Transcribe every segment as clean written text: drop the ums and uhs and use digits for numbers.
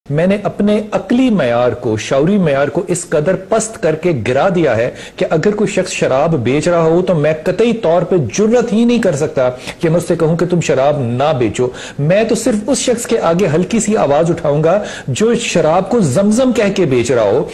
میں نے اپنے عقلی معیار کو، شعوری معیار کو اس قدر پست کر کے گرا دیا ہے کہ اگر کوئی شخص شراب بیچ رہا ہو تو میں قطعی طور پہ جرت ہی نہیں کر سکتا کہ میں اس سے کہوں کہ تم شراب نہ بیچو. میں تو صرف اس شخص کے آگے ہلکی سی آواز اٹھاؤں گا جو شراب کو زمزم کہہ کے بیچ رہا ہو.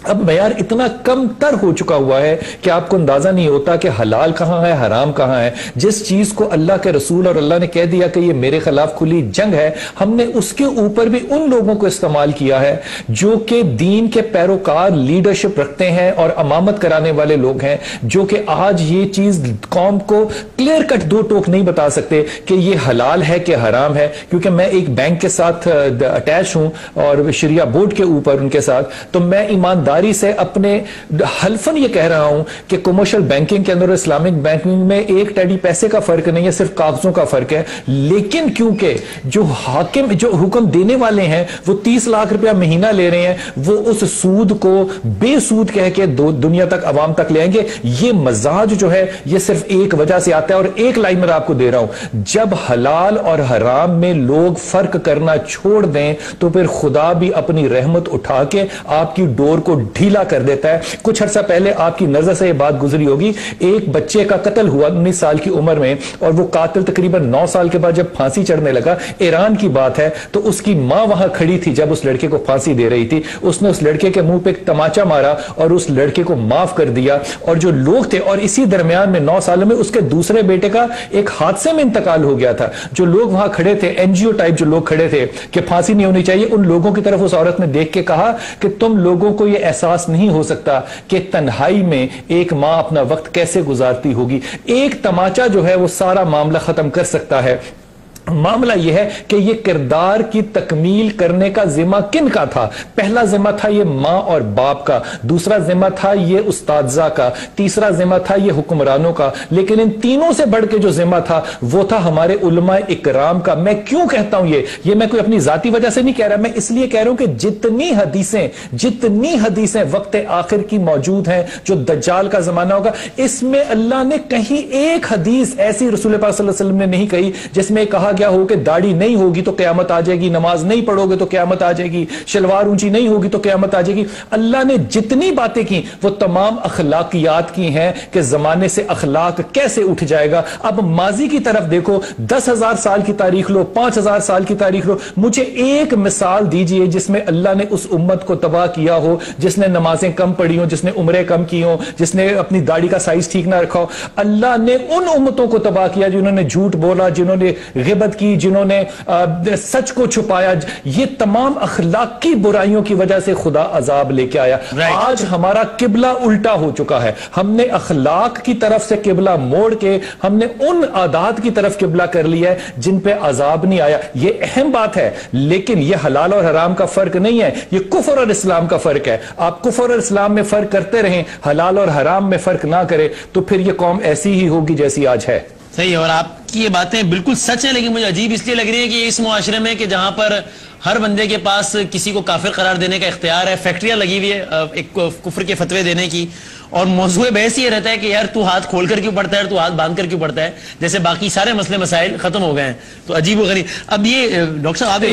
اب معیار اتنا کم تر ہو چکا ہوا ہے کہ آپ کو اندازہ نہیں ہوتا کہ حلال کہاں ہے، حرام کہاں ہے. جس چیز کو اللہ کے رسول اور اللہ نے کہہ دیا کہ یہ میرے خلاف کھلی جنگ ہے، ہم نے اس کے اوپر بھی ان لوگوں کو استعمال کیا ہے جو کہ دین کے پیروکار، لیڈرشپ رکھتے ہیں اور امامت کرانے والے لوگ ہیں، جو کہ آج یہ چیز قوم کو کلیئر کٹ دو ٹوک نہیں بتا سکتے کہ یہ حلال ہے کہ حرام ہے. کیونکہ میں ایک بینک کے ساتھ اٹیچ ہوں اور شریعہ بورڈ کے اوپر ان کے ساتھ، تو میں ایمانداری سے اپنے حلفاً یہ کہہ رہا ہوں کہ کمرشل بینکنگ کے اندر، اسلامک بینکنگ میں ایک ٹیڈی پیسے کا فرق نہیں ہے، صرف کاغذوں کا فرق ہے. لیکن کیونکہ جو حاکم، جو حکم دینے والے ہیں وہ 30 لاکھ روپیہ مہینہ لے رہے ہیں، وہ اس سود کو بے سود کہہ کے دنیا تک، عوام تک لے آئیں گے. یہ مزاج جو ہے یہ صرف ایک وجہ سے آتا ہے، اور ایک لائن میں آپ کو دے رہا ہوں، جب حلال اور حرام میں لوگ فرق کرنا چھوڑ دیں تو پھر خدا بھی اپنی رحمت اٹھا کے آپ کی ڈور کو ڈھیلا کر دیتا ہے. کچھ عرصہ پہلے آپ کی نظر سے یہ بات گزری ہوگی، ایک بچے کا قتل ہوا 19 سال کی عمر میں، اور وہ قاتل تقریباً 9 سال کے بعد جب پھانسی چڑھنے لگا، ایران کی بات ہے، تو اس کی ماں وہاں کھڑی تھی جب اس لڑکے کو پھانسی دے رہی تھی. اس نے اس لڑکے کے منہ پہ ایک تماچا مارا اور اس لڑکے کو معاف کر دیا. اور جو لوگ تھے، اور اسی درمیان میں 9 سالوں میں اس کے دوسرے بیٹے کا ایک حادثے میں انتقال ہو گیا تھا. جو لوگ وہاں کھڑے تھے، این جی او ٹائپ جو لوگ کھڑے تھے کہ پھانسی نہیں ہونی چاہیے، ان لوگوں کی طرف اس عورت نے دیکھ کے کہا کہ تم لوگوں کو یہ احساس نہیں ہو سکتا کہ تنہائی میں ایک ماں اپنا وقت کیسے گزارتی ہوگی. ایک تماچا جو ہے وہ سارا معاملہ ختم کر سکتا ہے. معاملہ یہ ہے کہ یہ کردار کی تکمیل کرنے کا ذمہ کن کا تھا؟ پہلا ذمہ تھا یہ ماں اور باپ کا، دوسرا ذمہ تھا یہ استاذہ کا، تیسرا ذمہ تھا یہ حکمرانوں کا. لیکن ان تینوں سے بڑھ کے جو ذمہ تھا وہ تھا ہمارے علماء اکرام کا. میں کیوں کہتا ہوں یہ میں کوئی اپنی ذاتی وجہ سے نہیں کہہ رہا، میں اس لیے کہہ رہا ہوں کہ جتنی حدیثیں وقت آخر کی موجود ہیں، جو دجال کا زمانہ ہوگا، اس میں اللہ نے کہیں ایک حدیث ایسی رسول پاک صلی اللہ علیہ وسلم نے نہیں کہی جس میں کہا کیا ہو کہ داڑھی نہیں ہوگی تو قیامت آ جائے گی، نماز نہیں پڑھو گے تو قیامت آ جائے گی، شلوار اونچی نہیں ہوگی تو قیامت آ جائے گی. اللہ نے جتنی باتیں کی وہ تمام اخلاقیات کی ہیں کہ زمانے سے اخلاق کیسے اٹھ جائے گا. اب ماضی کی طرف دیکھو، 10,000 سال کی تاریخ لو، 5,000 سال کی تاریخ لو، مجھے ایک مثال دیجئے جس میں اللہ نے اس امت کو تباہ کیا ہو، جس نے نمازیں کم پڑھی ہوں، جس نے عمریں کم کی ہوں، جس نے اپنی داڑھی کا سائز ٹھیک نہ رکھا ہو. اللہ نے ان امتوں کو تباہ کیا جنہوں نے جھوٹ بولا، جنہوں نے غیبت کی، جنہوں نے سچ کو چھپایا. یہ تمام اخلاقی برائیوں کی وجہ سے خدا عذاب لے کے آیا. آج ہمارا قبلہ الٹا ہو چکا ہے. ہم نے اخلاق کی طرف سے قبلہ موڑ کے ہم نے ان عادات کی طرف قبلہ کر لیا ہے جن پہ عذاب نہیں آیا. یہ اہم بات ہے، لیکن یہ حلال اور حرام کا فرق نہیں ہے، یہ کفر اور اسلام کا فرق ہے. آپ کفر اور اسلام میں فرق کرتے رہیں، حلال اور حرام میں فرق نہ کرے، تو پھر یہ قوم ایسی ہی ہوگی جیسی آج ہے. صحیح ہے، اور آپ کی یہ باتیں بالکل سچ ہیں، لیکن مجھے عجیب اس لیے لگ رہی ہے کہ اس معاشرے میں کہ جہاں پر ہر بندے کے پاس کسی کو کافر قرار دینے کا اختیار ہے، فیکٹریاں لگی ہوئی ہے ایک کفر کے فتوے دینے کی، اور موضوع بحث یہ رہتا ہے کہ یار تو ہاتھ کھول کر کیوں پڑتا ہے، تو ہاتھ باندھ کر کیوں پڑتا ہے، جیسے باقی سارے مسئلے مسائل ختم ہو گئے ہیں. تو عجیب و غریب. اب یہ ڈاکٹر صاحب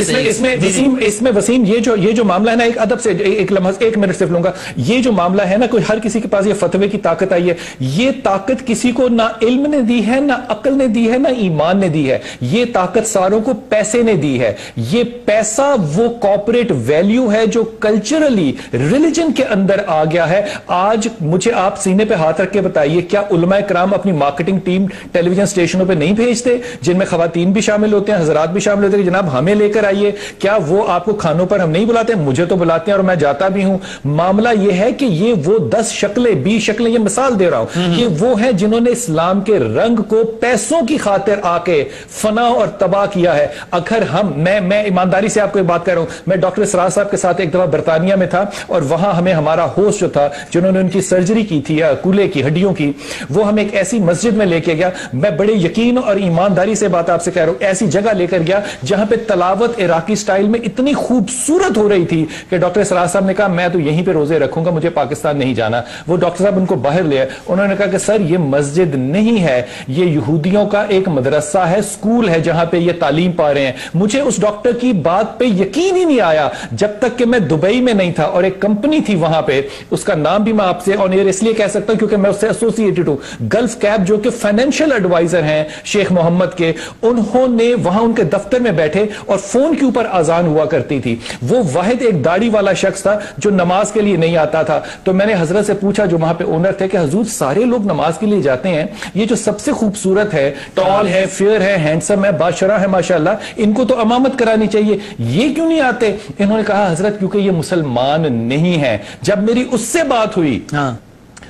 اس میں وسیم یہ جو معاملہ ہے نا، ایک ادب سے ایک لمحہ، 1 منٹ صرف لوں گا. یہ جو معاملہ ہے نا، کوئی ہر کسی کے پاس یہ فتوے کی طاقت آئی ہے، یہ طاقت کسی کو نہ علم نے دی ہے، نہ عقل نے دی ہے، نہ ایمان نے دی ہے. یہ طاقت ساروں کو پیسے نے دی ہے. یہ پیسہ وہ کارپوریٹ ویلیو ہے جو کلچرلی ریلیجن کے اندر آ گیا ہے. آج مجھے آپ سینے پہ ہاتھ رکھ کے بتائیے، کیا علماء کرام اپنی مارکیٹنگ ٹیم ٹیلی ویژن اسٹیشنوں پہ نہیں بھیجتے، جن میں خواتین بھی شامل ہوتے ہیں، حضرات بھی شامل ہوتے ہیں کہ جناب ہمیں لے کر آئیے؟ کیا وہ آپ کو کھانوں پر ہم نہیں بلاتے؟ مجھے تو بلاتے ہیں اور میں جاتا بھی ہوں. معاملہ یہ ہے کہ یہ وہ 10 شکلیں 20 شکلیں، یہ مثال دے رہا ہوں، کہ وہ ہیں جنہوں نے اسلام کے رنگ کو پیسوں کی خاطر آ کے فنا اور تباہ کیا ہے. اگر میں ایمانداری سے آپ کو ایک بات کہہ رہا ہوں، میں ڈاکٹر اسرار صاحب کے ساتھ ایک دفعہ برطانیہ میں تھا، اور وہاں ہمیں ہمارا ہوسٹ جو تھا، جنہوں نے ان کی سرجری کی تھی کولے کی ہڈیوں کی، وہ ہم ایک ایسی مسجد میں لے کے گیا. میں بڑے یقین اور ایمانداری سے بات آپ سے کہہ رہا ہوں، ایسی جگہ لے کر گیا جہاں پہ تلاوت عراقی سٹائل میں اتنی خوبصورت ہو رہی تھی کہ ڈاکٹر اسرار صاحب نے کہا میں تو یہیں پہ روزے رکھوں گا، مجھے پاکستان نہیں جانا. وہ ڈاکٹر صاحب ان کو باہر لے آئے، انہوں نے کہا کہ سر یہ مسجد نہیں ہے، یہ یہودیوں کا ایک ایک مدرسہ ہے, اسکول ہے جہاں پہ یہ تعلیم پا رہے ہیں. مجھے اس ڈاکٹر کی بات پہ یقین ہی نہیں آیا جب تک کہ میں دبئی میں نہیں تھا, اور ایک کمپنی تھی وہاں پہ, اس کا نام بھی میں آپ سے آن ایئر اس لیے کہہ سکتا ہوں کیونکہ میں اس سے ایسوسیٹڈ ہوں, گلف کیپ, جو کہ فائنینشیل ایڈوائزر ہیں شیخ محمد کے. انہوں نے وہاں ان کے دفتر میں بیٹھے اور فون کے اوپر اذان ہوا کرتی تھی. وہ واحد ایک داڑھی والا شخص تھا جو نماز کے لیے نہیں آتا تھا. تو میں نے حضرت سے پوچھا جو وہاں پہ اونر تھے کہ حضور سارے لوگ نماز کے لیے جاتے ہیں, یہ جو سب سے خوبصورت ہے, ٹال ہے, فیئر ہے, ہینڈسم ہے, بادشاہ ہے ماشاءاللہ, ان کو تو امامت کرانی چاہیے, یہ کیوں نہیں آتے؟ انہوں نے کہا حضرت کیونکہ یہ مسلمان نہیں ہے. جب میری اس سے بات ہوئی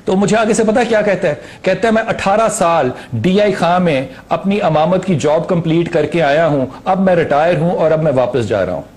تو مجھے آگے سے پتا کیا کہتا ہے؟ کہتا ہے میں 18 سال ڈی آئی خاں میں اپنی امامت کی جاب کمپلیٹ کر کے آیا ہوں, اب میں ریٹائر ہوں اور اب میں واپس جا رہا ہوں.